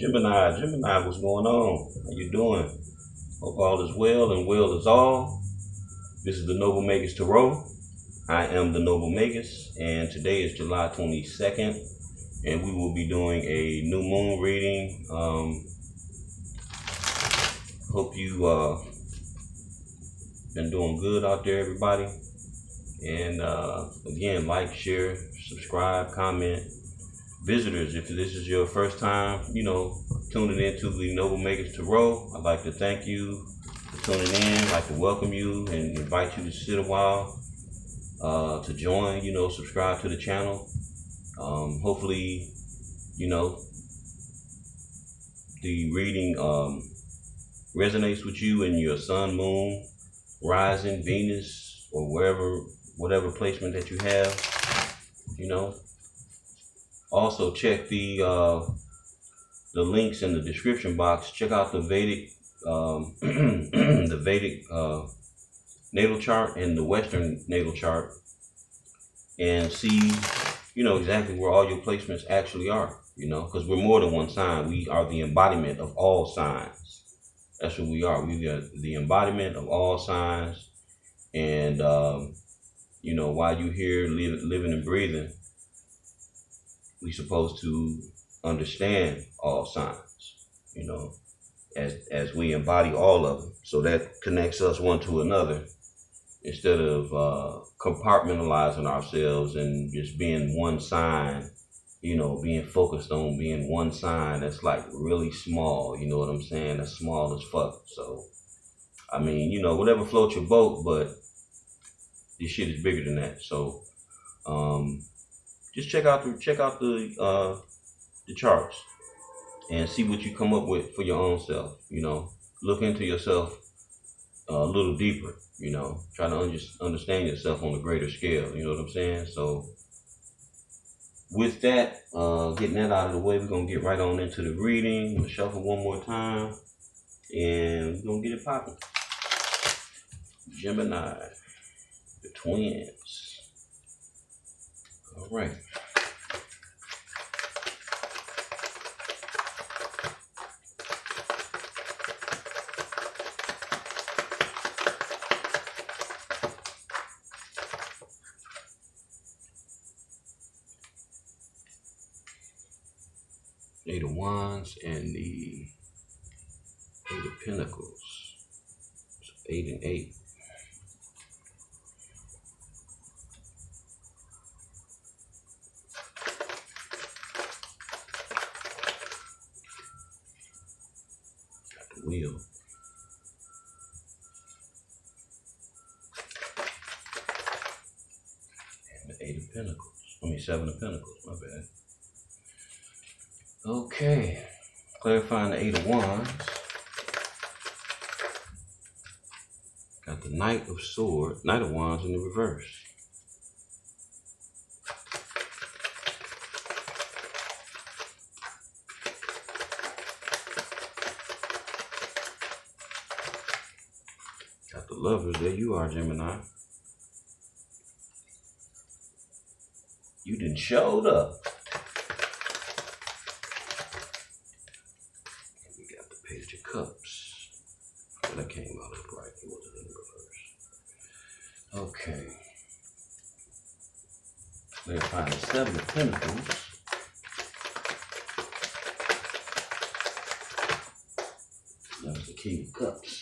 Gemini, what's going on? How you doing? Hope all is well and well is all. This is the Noble Magus Tarot. I am the Noble Magus, and today is July 22nd, and we will be doing a new moon reading. Hope you been doing good out there, everybody. And again, like, share, subscribe, comment. Visitors, if this is your first time, tuning into the Noble Magus Tarot, I'd like to thank you for tuning in. I'd like to welcome you and invite you to sit a while, to join, subscribe to the channel. Hopefully, the reading resonates with you in your sun, moon, rising, Venus, or whatever placement that you have, Also, check the links in the description box. Check out the Vedic, the Vedic natal chart and the Western natal chart, and see, exactly where all your placements actually are. Because we're more than one sign. We are the embodiment of all signs. That's what we are. We are the embodiment of all signs, and while you're here living and breathing, we're supposed to understand all signs, as we embody all of them. So that connects us one to another, instead of compartmentalizing ourselves and just being one sign, being focused on being one sign that's like really small, you know what I'm saying? That's small as fuck. So, whatever floats your boat, but this shit is bigger than that. So, just check out the charts and see what you come up with for your own self. Look into yourself a little deeper. Try to understand yourself on a greater scale. You know what I'm saying? So with that, getting that out of the way, we're gonna get right on into the reading. We'll shuffle one more time, and we're gonna get it popping. Gemini, the twins. All right. Eight of Wands and the Eight of Pentacles. So 8 and 8. Wheel. And the Eight of Pentacles. 7 of Pentacles, my bad. Okay. Clarifying the Eight of Wands. Got the Knight of Swords, Knight of Wands in the reverse. Got the Lovers. There you are, Gemini. You done showed up. And we got the Page of Cups. But that came out upright. It wasn't in the reverse. Okay. Clarifying the Seven of Pentacles. That was the King of Cups.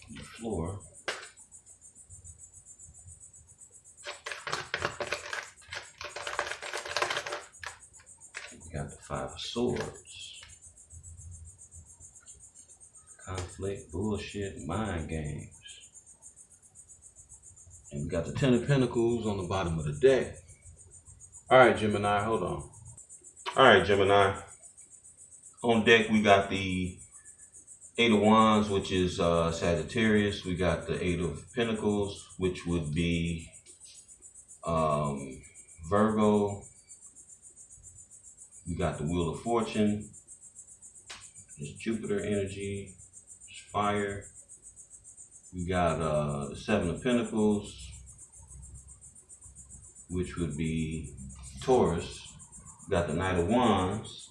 On the floor. We got the Five of Swords. Conflict, bullshit, mind games. And we got the Ten of Pentacles on the bottom of the deck. Alright, Gemini, hold on. Alright, Gemini. On deck, we got the Eight of Wands, which is Sagittarius. We got the Eight of Pentacles, which would be Virgo. We got the Wheel of Fortune. It's Jupiter energy. It's fire. We got the Seven of Pentacles, which would be Taurus. We got the Knight of Wands,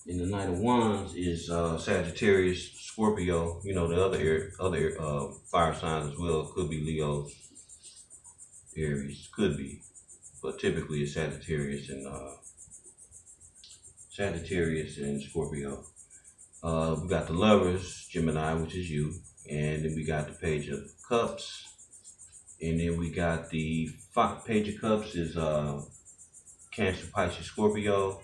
And the Knight of Wands is Sagittarius, Scorpio. You know, the other fire signs as well. Could be Leo, Aries, could be, but typically it's Sagittarius and Scorpio. We got the Lovers, Gemini, which is you, and then we got the Page of Cups, and then we got the Page of Cups is Cancer, Pisces, Scorpio.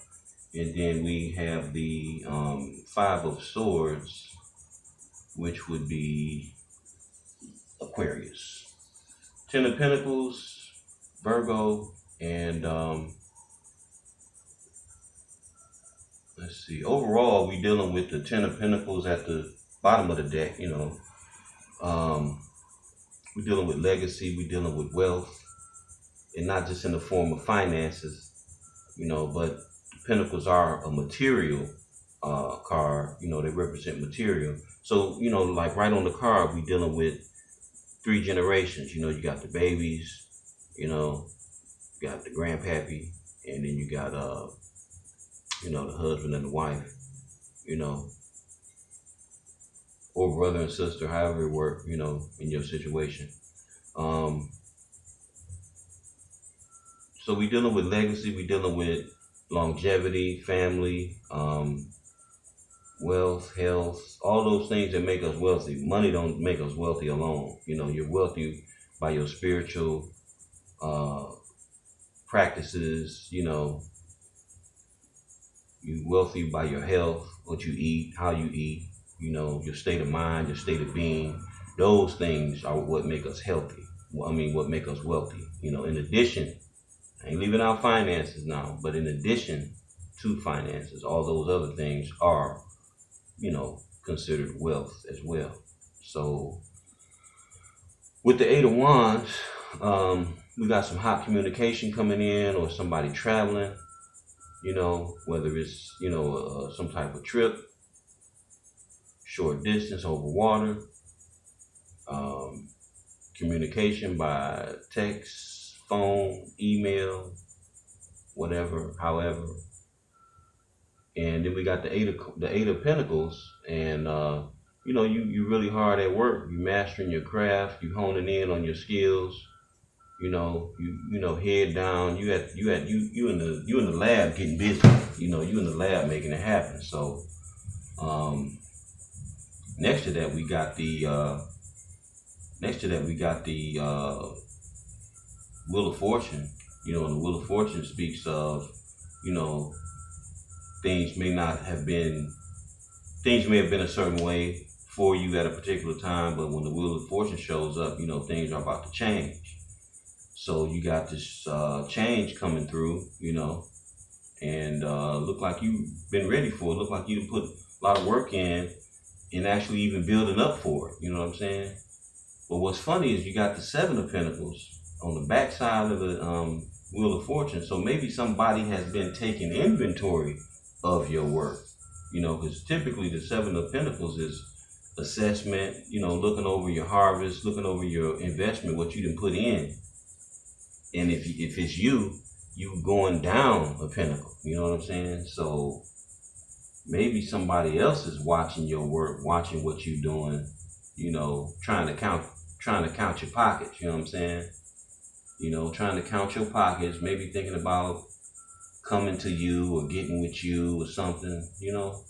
And then we have the Five of Swords, which would be Aquarius. Ten of Pentacles, Virgo, and let's see. Overall, we're dealing with the Ten of Pentacles at the bottom of the deck. You know, we're dealing with legacy. We're dealing with wealth, and not just in the form of finances. You know, but Pentacles are a material card. You know, they represent material. So, you know, like right on the card, we dealing with 3 generations. You know, you got the babies, you know, you got the grandpappy, and then you got, you know, the husband and the wife, you know, or brother and sister, however it works, you know, in your situation. So we dealing with legacy, we dealing with longevity, family, wealth, health, all those things that make us wealthy. Money don't make us wealthy alone. You know, you're wealthy by your spiritual practices. You know, you're wealthy by your health, what you eat, how you eat, you know, your state of mind, your state of being. Those things are what make us healthy. I mean, what make us wealthy. You know, in addition, I ain't leaving out finances now, but in addition to finances, all those other things are, you know, considered wealth as well. So with the Eight of Wands, we got some hot communication coming in, or somebody traveling, you know, whether it's, you know, some type of trip, short distance over water, communication by text, phone, email, whatever, however. And then we got the Eight of Pentacles, and you know, you really hard at work. You mastering your craft. You honing in on your skills. You know, you know, head down. You in the lab getting busy. You know, you in the lab making it happen. So next to that we got the Wheel of Fortune. You know, and the Wheel of Fortune speaks of, you know, things may have been a certain way for you at a particular time, but when the Wheel of Fortune shows up, you know, things are about to change. So you got this change coming through, you know, and look like you've been ready for it. Look like you put a lot of work in and actually even building up for it. You know what I'm saying? But what's funny is you got the Seven of Pentacles on the back side of the Wheel of Fortune. So maybe somebody has been taking inventory of your work, you know, because typically the Seven of Pentacles is assessment, you know, looking over your harvest, looking over your investment, what you done put in. And if it's you going down a pentacle, you know what I'm saying? So maybe somebody else is watching your work, watching what you're doing, you know, trying to count your pockets, you know what I'm saying? You know, trying to count your pockets, maybe thinking about coming to you or getting with you or something, you know,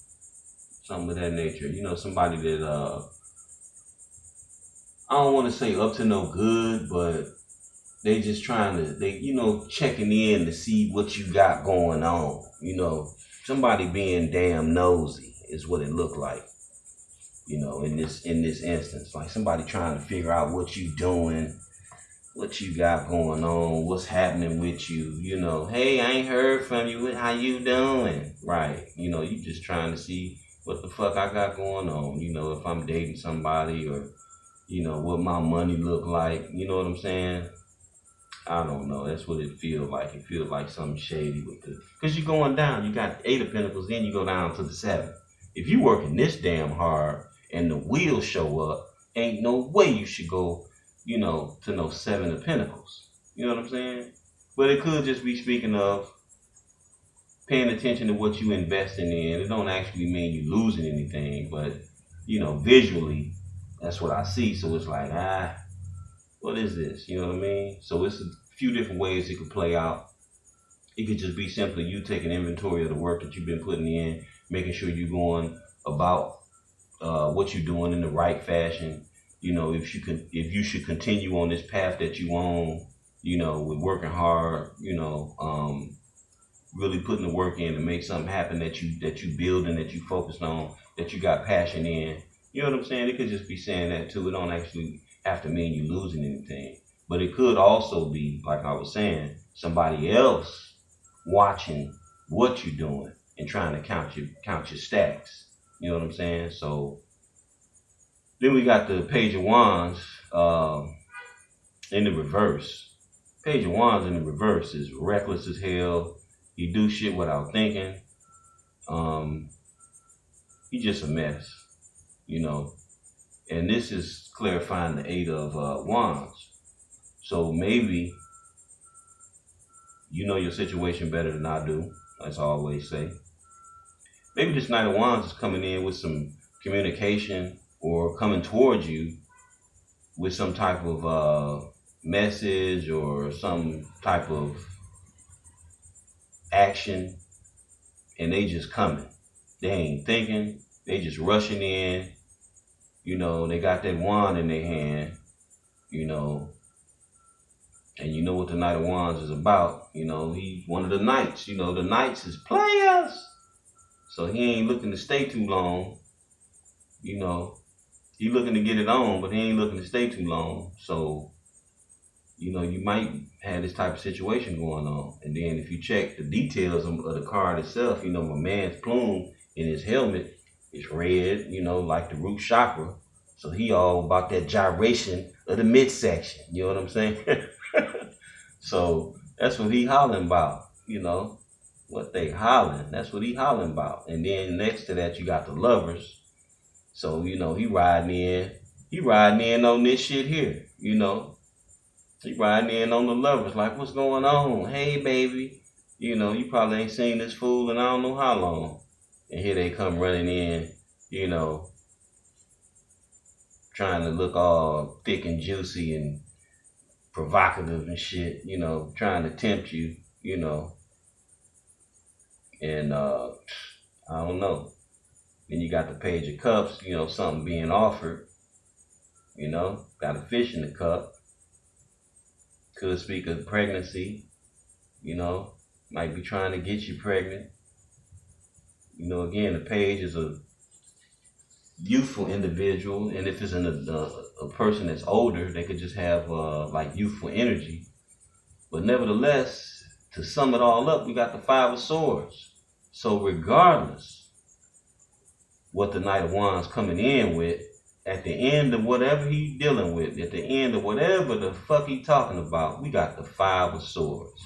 something of that nature. You know, somebody that, I don't want to say up to no good, but they just you know, checking in to see what you got going on. You know, somebody being damn nosy is what it looked like, you know, in this instance. Like somebody trying to figure out what you doing, what you got going on, what's happening with you, you know. Hey, I ain't heard from you. How you doing? Right. You know, you just trying to see what the fuck I got going on. You know, if I'm dating somebody, or, you know, what my money look like. You know what I'm saying? I don't know. That's what it feels like. It feels like something shady with it. Because you're going down. You got Eight of Pentacles, then you go down to the Seven. If you working this damn hard and the wheels show up, ain't no way you should go, you know, to no Seven of Pentacles. You know what I'm saying? But it could just be speaking of paying attention to what you investing in. It don't actually mean you losing anything, but you know, visually, that's what I see. So it's like, what is this? You know what I mean? So it's a few different ways it could play out. It could just be simply you taking inventory of the work that you've been putting in, making sure you're going about what you're doing in the right fashion. You know, if you should continue on this path that you on, you know, with working hard, you know, really putting the work in to make something happen that you building, that you focused on, that you got passion in. You know what I'm saying? It could just be saying that too. It don't actually have to mean you losing anything. But it could also be, like I was saying, somebody else watching what you're doing and trying to count your stacks. You know what I'm saying? So then we got the Page of Wands in the reverse. Page of Wands in the reverse is reckless as hell. He do shit without thinking. He just a mess, you know. And this is clarifying the Eight of Wands. So maybe you know your situation better than I do, as I always say. Maybe this Knight of Wands is coming in with some communication or coming towards you with some type of message or some type of action, and they just coming. They ain't thinking, they just rushing in. You know, they got that wand in their hand, you know. And you know what the Knight of Wands is about. You know, he's one of the knights. You know, the knights is players. So he ain't looking to stay too long. You know, he looking to get it on, but he ain't looking to stay too long. So, you know, you might have this type of situation going on. And then if you check the details of the card itself, you know, my man's plume in his helmet is red, you know, like the root chakra. So he all about that gyration of the midsection. You know what I'm saying? So that's what he hollering about, you know, what they hollering. That's what he hollering about. And then next to that, you got the Lovers. So, you know, he riding in on this shit here, you know. He riding in on the Lovers, like, what's going on? Hey, baby. You know, you probably ain't seen this fool in I don't know how long. And here they come running in, you know, trying to look all thick and juicy and provocative and shit, you know, trying to tempt you, you know. And I don't know. Then you got the Page of Cups, you know, something being offered, you know, got a fish in the cup. Could speak of pregnancy, you know, might be trying to get you pregnant. You know, again, the Page is a youthful individual, and if it's a person that's older, they could just have like youthful energy. But nevertheless, to sum it all up, we got the Five of Swords. So regardless what the Knight of Wands coming in with, at the end of whatever he dealing with, at the end of whatever the fuck he talking about, we got the Five of Swords.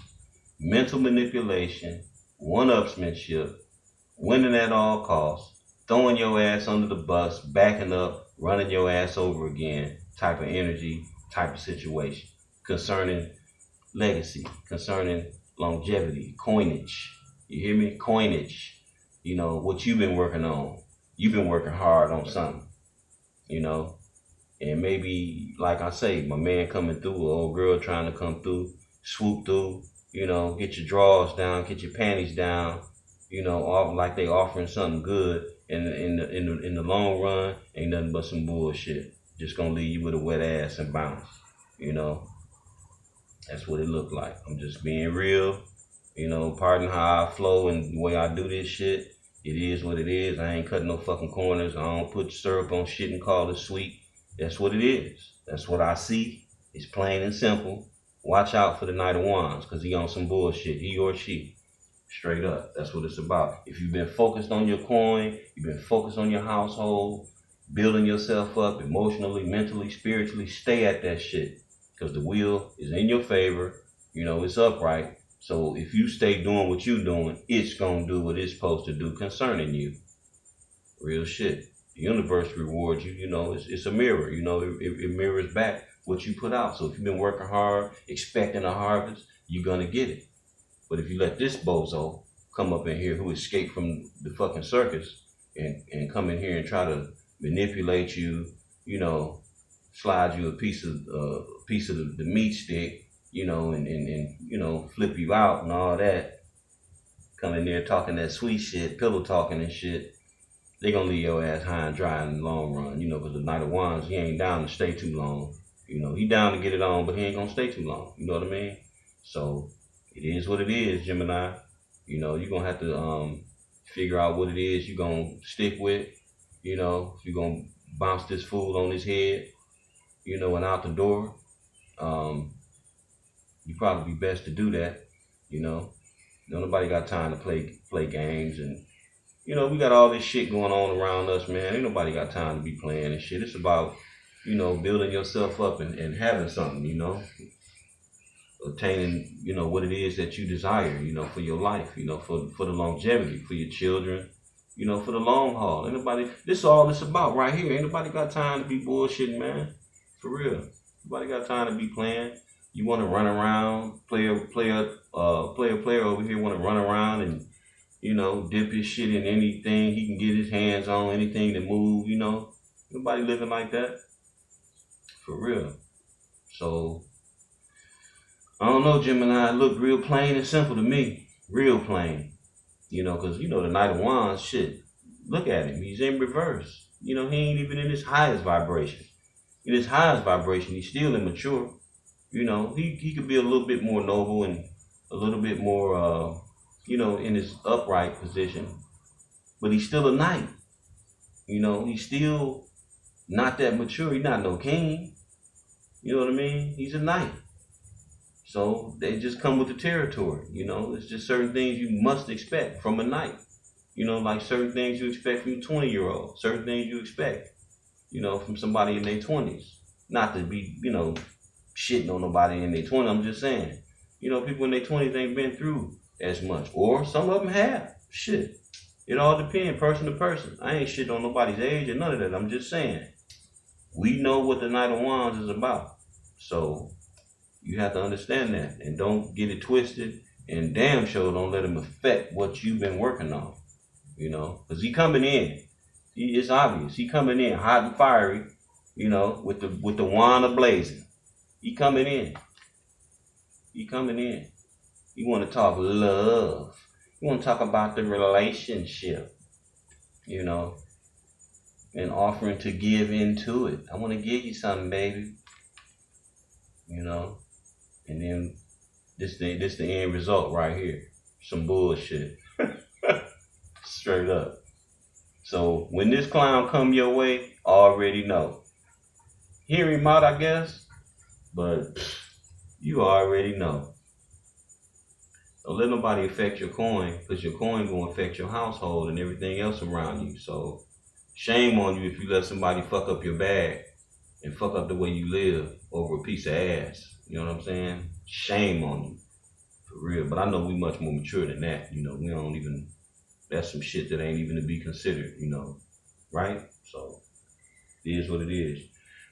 Mental manipulation, one-upsmanship, winning at all costs, throwing your ass under the bus, backing up, running your ass over again, type of energy, type of situation, concerning legacy, concerning longevity, coinage. You hear me? Coinage. You know, what you've been working on. You've been working hard on something, you know. And maybe, like I say, my man coming through, an old girl trying to come through, swoop through, you know, get your drawers down, get your panties down, you know, like they offering something good. In the long run, ain't nothing but some bullshit. Just gonna leave you with a wet ass and bounce. You know, that's what it looked like. I'm just being real. You know, pardon how I flow and the way I do this shit. It is what it is. I ain't cutting no fucking corners. I don't put syrup on shit and call it sweet. That's what it is. That's what I see. It's plain and simple. Watch out for the Knight of Wands, because he on some bullshit. He or she. Straight up. That's what it's about. If you've been focused on your coin, you've been focused on your household, building yourself up emotionally, mentally, spiritually, stay at that shit. Because the wheel is in your favor. You know, it's upright. So if you stay doing what you're doing, it's going to do what it's supposed to do concerning you. Real shit. The universe rewards you. You know, it's a mirror. You know, it mirrors back what you put out. So if you've been working hard, expecting a harvest, you're going to get it. But if you let this bozo come up in here, who escape from the fucking circus and come in here and try to manipulate you, you know, slide you a piece of the meat stick, you know, and you know, flip you out and all that. Come in there talking that sweet shit, pillow talking and shit. They gonna leave your ass high and dry in the long run, you know, because the Knight of Wands, he ain't down to stay too long. You know, he down to get it on, but he ain't gonna stay too long. You know what I mean? So it is what it is, Gemini. You know, you're gonna have to figure out what it is you're gonna stick with. You know, if you're gonna bounce this fool on his head, you know, and out the door, you probably be best to do that. You know, nobody got time to play games, and you know, we got all this shit going on around us, man. Ain't nobody got time to be playing and shit. It's about, you know, building yourself up and having something, you know, obtaining, you know, what it is that you desire, you know, for your life, you know, for the longevity, for your children, you know, for the long haul. Ain't nobody, this is all it's about right here. Ain't nobody got time to be bullshitting, man. For real. Nobody got time to be playing. You want to run around, player over here want to run around and, you know, dip his shit in anything he can get his hands on, anything to move, you know. Nobody living like that. For real. So, I don't know, Gemini. It looked real plain and simple to me. Real plain. You know, because, you know, the Knight of Wands, shit. Look at him. He's in reverse. You know, he ain't even in his highest vibration. In his highest vibration, he's still immature. You know, he could be a little bit more noble and a little bit more, you know, in his upright position. But he's still a knight. You know, he's still not that mature. He's not no king. You know what I mean? He's a knight. So they just come with the territory. You know, it's just certain things you must expect from a knight. You know, like certain things you expect from a 20-year-old. Certain things you expect, you know, from somebody in their 20s. Not to be, you know, shitting on nobody in their 20s. I'm just saying, you know, people in their 20s ain't been through as much. Or some of them have. Shit. It all depends, person to person. I ain't shitting on nobody's age or none of that. I'm just saying, we know what the Knight of Wands is about. So you have to understand that. And don't get it twisted. And damn sure don't let him affect what you've been working on. You know, because he coming in. It's obvious. He coming in hot and fiery, you know, with the wand ablazing. He coming in. He coming in. You want to talk love. You want to talk about the relationship, you know, and offering to give into it. I want to give you something, baby. You know, and then this the end result right here. Some bullshit. Straight up. So when this clown come your way, already know. Hear him out, I guess, but you already know. Don't let nobody affect your coin, because your coin gonna affect your household and everything else around you. So shame on you if you let somebody fuck up your bag and fuck up the way you live over a piece of ass. You know what I'm saying? Shame on you. For real. But I know we much more mature than that. You know, we don't even, that's some shit that ain't even to be considered, you know. Right? So it is what it is.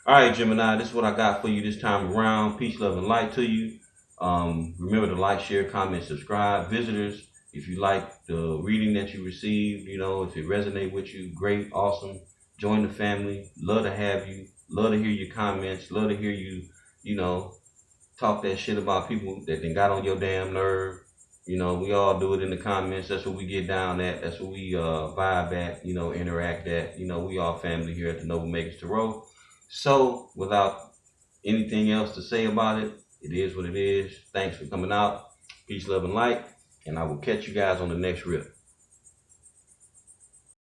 All right, Gemini, this is what I got for you this time around. Peace, love, and light to you. Remember to like, share, comment, subscribe. Visitors, if you like the reading that you received, you know, if it resonates with you, great, awesome. Join the family. Love to have you. Love to hear your comments. Love to hear you, you know, talk that shit about people that then got on your damn nerve. You know, we all do it in the comments. That's what we get down at. That's what we vibe at, you know, interact at. You know, we all family here at the Noble Magus Tarot. So, without anything else to say about it, it is what it is. Thanks for coming out. Peace, love, and light. And I will catch you guys on the next rip.